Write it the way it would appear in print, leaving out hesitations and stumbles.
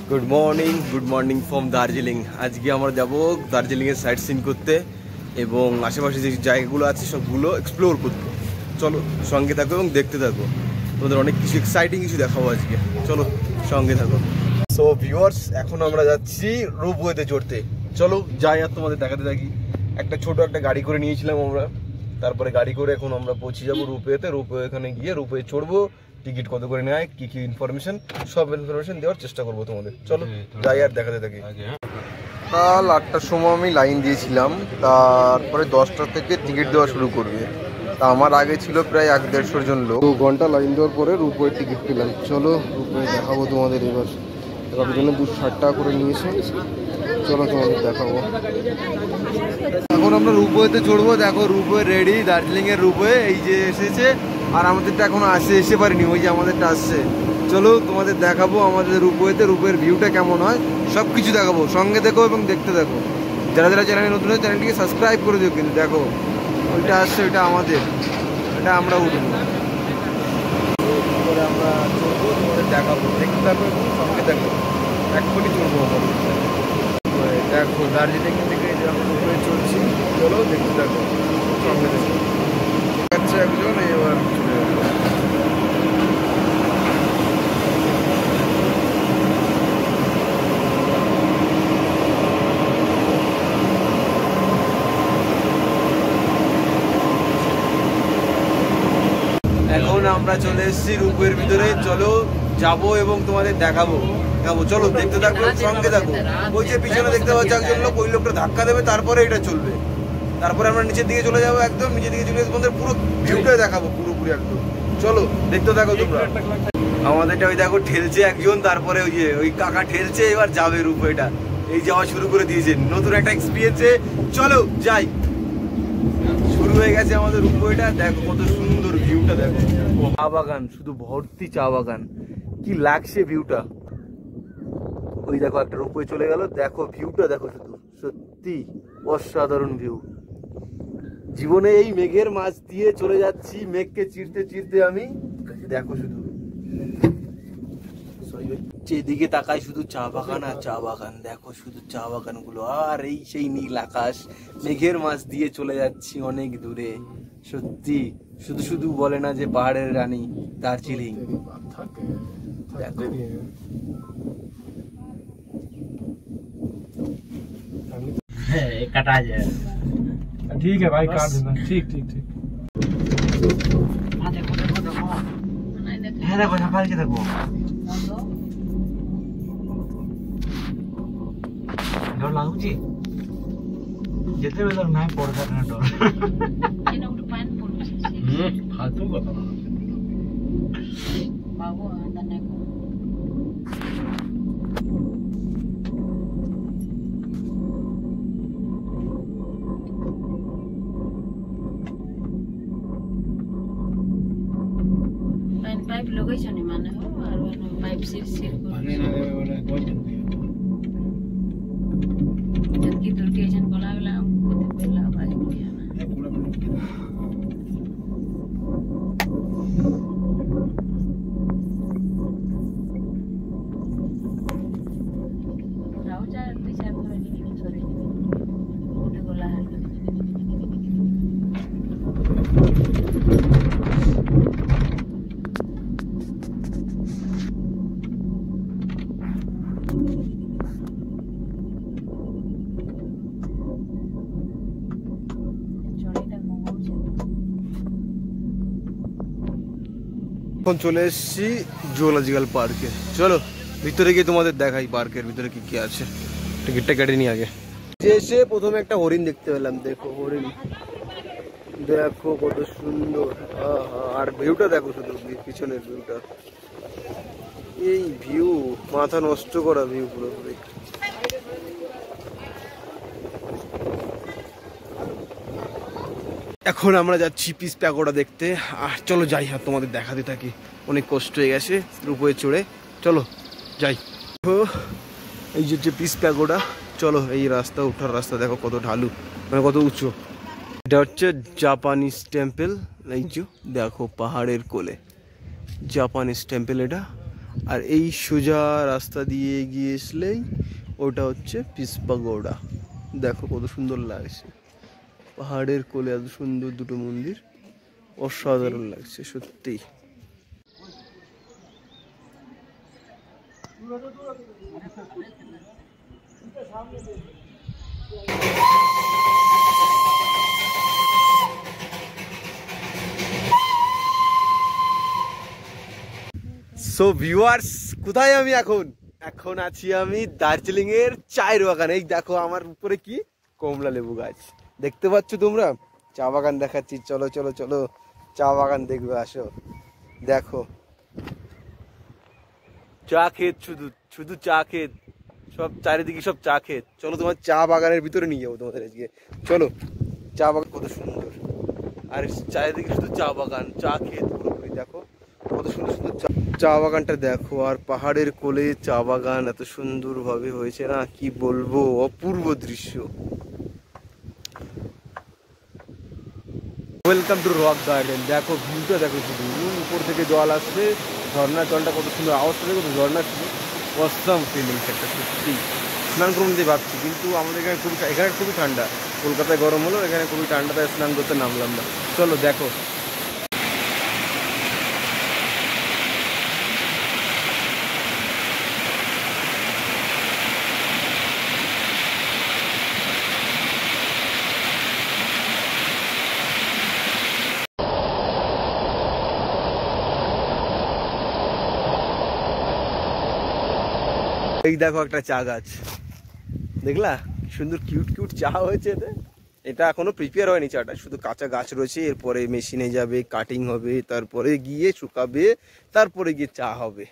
Good morning from Darjeeling. আজকে আমরা যাব দার্জিলিংয়ের সাইট সিন করতে এবং আশেপাশে যে জায়গাগুলো আছে সবগুলো এক্সপ্লোর করতে। চলো সঙ্গে থাকো এবং দেখতে থাকো, তোমাদের অনেক কিছু এক্সাইটিং কিছু দেখাবো আজকে। চলো সঙ্গে থাকো। সো ভিউয়ার্স, এখন আমরা যাচ্ছি রোপওয়েতে চড়তে। চলো যাই আর তোমাদের দেখাতে থাকি। ছোট একটা গাড়ি করে নিয়েছিলাম আমরা, তারপরে গাড়ি করে এখন আমরা পৌঁছে যাবো রোপওয়েতে। রোপওয়ে এখানে গিয়ে রোপওয়ে চড়বো, টিকিট কত করে নেয়, কি কি ইনফরমেশন, সব ইনফরমেশন দেওয়ার চেষ্টা করবো তোমাদের। চলো যাই আর দেখাতে থাকি। কাল 8টার সময় আমি লাইন দিয়েছিলাম, তারপরে 10টা থেকে টিকিট দেওয়া শুরু করবে। তা আমার আগে ছিল প্রায় 1-150 জন লোক। 2 ঘন্টা লাইন দেওয়ার পরে রোপওয়ে টিকিট পেলাম। চলো রোপওয়ে দেখাবো তোমাদের। এবার তার জন্য 260 টাকা করে নিয়েছে। চলো তোমাদের দেখাবো। এখন আমরা রোপওয়েতে চড়বো। দেখো রোপওয়ে রেডি, দার্জিলিংয়ের রোপওয়ে এই যে এসেছে। আর আমাদেরটা এখনো এসে পারিনি, ওই যে আমাদেরটা আসছে। চলো তোমাদের দেখাবো আমাদের রোপওয়েতে রোপওয়ের ভিউটা কেমন হয়, সব কিছু দেখাবো। সঙ্গে দেখো এবং দেখতে থাকো। যারা যারা চ্যানেলে নতুন হয় চ্যানেলটিকে সাবস্ক্রাইব করে দিও। কিন্তু দেখো ওইটা আসছে, ওইটা আমাদের, এটা আমরা উঠবো। আমরা চলবো, তোমাদের দেখাবো, দেখতে থাকো এবং সঙ্গে দেখো। এক্ষুনি চলবো। দেখো দার্জিলিং থেকে আমরা রোপওয়ে চলছি। চলো দেখতে থাকো, সঙ্গে দেখো। আচ্ছা একজন এবার এখন আমরা চলে এসেছি রোপওয়ের ভিতরে। চলো যাবো এবং তোমাদের দেখাবো। চলো দেখতে থাকো, সঙ্গে থাকো। ওই যে পিছনে দেখতে পাচ্ছ একজন লোক, ওই লোকটা ধাক্কা দেবে, তারপরে এটা চলবে। তারপরে আমরা নিচের দিকে চলে যাবো, একদম নিচের দিকে চলে তোমাদের পুরো ভিউটাই দেখাবো, পুরোপুরি একদম। চলো দেখতে থাকো তোমরা। আমাদেরটা ওই দেখো ঠেলছে একজন, তারপরে ওই যে ওই কাকা ঠেলছে, এবার যাবে রোপওয়েটা। এই যাওয়া শুরু করে দিয়েছে, নতুন একটা এক্সপিরিয়েন্সে। চলো যাই। শুরু হয়ে গেছে আমাদের রোপওয়েটা। দেখো কত সুন্দর ভিউটা, দেখো চা বাগান, শুধু ভর্তি চা বাগান। কি লাগছে ভিউটা। ওই দেখো একটা রোপওয়ে চলে গেল, দেখো ভিউটা দেখো, শুধু সত্যি অসাধারণ ভিউ। জীবনে এই মেঘের মাঝ দিয়ে চলে যাচ্ছি, মেঘকে চিরতে চিরতে আমি। দেখো শুধু যেদিকে তাকাই শুধু চা বাগান আর চা বাগান। দেখো শুধু চা বাগান গুলো, আর এই সেই নীল আকাশ। মেঘের মাঝ দিয়ে চলে যাচ্ছি অনেক দূরে। সত্যি শুধু শুধু বলে না যে পাহাড়ের রানী দার্জিলিং। দেখো कटा जाए। ठीक है भाई, काट देना। ठीक ठीक ठीक। देखो देखो देखो, है देखो संभाल के देखो। डर लाଗୁଛି ଯେତେବେଳେ ନାଇଁ ପଡିଲା ନା ଡର। ଏଇନା ଗୋଟେ ପାଣି ପଡୁଛି। फालतू କଥା ବାବୁ ଆନ୍ଦନେ को पाइप लगै छ नि माने हो, और पाइप सिर सिर पानी ना देवे वाला कोन जल्दी दुर्केजन बोलावेला हमको तो बेला भाई दिया ना पूरा राव जा पैसा भरे नहीं छोरे उठे गोला है। এখন চলে এসেছি জুওলজিক্যাল পার্কে। চলো ভিতরে গিয়ে তোমাদের দেখাই পার্কের ভিতরে কি কি আছে। টিকিটটা কেটে নি আগে। এসে প্রথমে একটা হরিণ দেখতে পেলাম। দেখো হরিণ, দেখো কত সুন্দর। আর ভিউটা দেখো, শুধু পিছনের ভিউটা। এই ভিউ মাথা নষ্ট করা ভিউ পুরোপুরি। এখন আমরা যাচ্ছি পিস প্যাগোডা দেখতে। আর চলো যাই, আর তোমাদের দেখাতে থাকি। অনেক কষ্ট হয়ে গেছে রোপওয়ে চড়ে। চলো যাই। এই যে পিস প্যাগোডা। চলো এই রাস্তা, ওঠার রাস্তা দেখো কত ঢালু, মানে কত উঁচু। এটা হচ্ছে জাপানিজ টেম্পল। এই যে দেখো পাহাড়ের কোলে জাপানিজ টেম্পল এটা। আর এই সোজা রাস্তা দিয়ে এগিয়ে আসলেই ওটা হচ্ছে পিসপাগোড়া। দেখো কত সুন্দর লাগছে, পাহাড়ের কোলে এত সুন্দর দুটো মন্দির, অসাধারণ লাগছে সত্যি। সো ভিউয়ার্স, কোথায় আমি এখন আছি আমি দার্জিলিং এর চায়ের বাগানে। এই দেখো আমার উপরে কি কমলা লেবু গাছ দেখতে পাচ্ছ তোমরা। চা বাগান দেখাচ্ছি, চলো চলো চলো চা বাগান দেখবে, আসো দেখো। চা ক্ষেত, শুধু শুধু চা ক্ষেত, সব চারিদিকে সব চা ক্ষেত। চলো তোমার চা বাগানের ভিতরে নিয়ে যাবো তোমাদের আজকে, চলো। চা বাগান কত সুন্দর, আর চারিদিকে শুধু চা বাগান, চা ক্ষেত পুরোপুরি। দেখো কত সুন্দর সুন্দর চা বাগানটা দেখো, আর পাহাড়ের কোলে চা বাগান এত সুন্দর ভাবে হয়েছে না, কি বলবো, অপূর্ব দৃশ্য। Welcome to rock garden. দেখো ভিউটা দেখো, শুধু উপর থেকে জল আসছে, ঝর্ণার জলটা কত সুন্দর আওয়াজ করে, কত ঝর্ণা শুধু অসাম ফিলিংস একটা সত্যি। স্নান করুন দিয়ে ভাবছি, কিন্তু আমাদের এখানে খুবই ঠান্ডা। কলকাতায় গরম হলো, এখানে খুবই ঠান্ডা, তাই স্নান করতে নামলাম না। চলো দেখো। এই দেখো একটা চা গাছ, দেখলা সুন্দর কিউট কিউট চা হয়েছে এতে। এটা এখনো প্রিপেয়ার হয়নি চাটা, শুধু কাঁচা গাছ রয়েছে। এরপরে মেশিনে যাবে, কাটিং হবে, তারপরে গিয়ে শুকাবে, তারপরে গিয়ে চা হবে।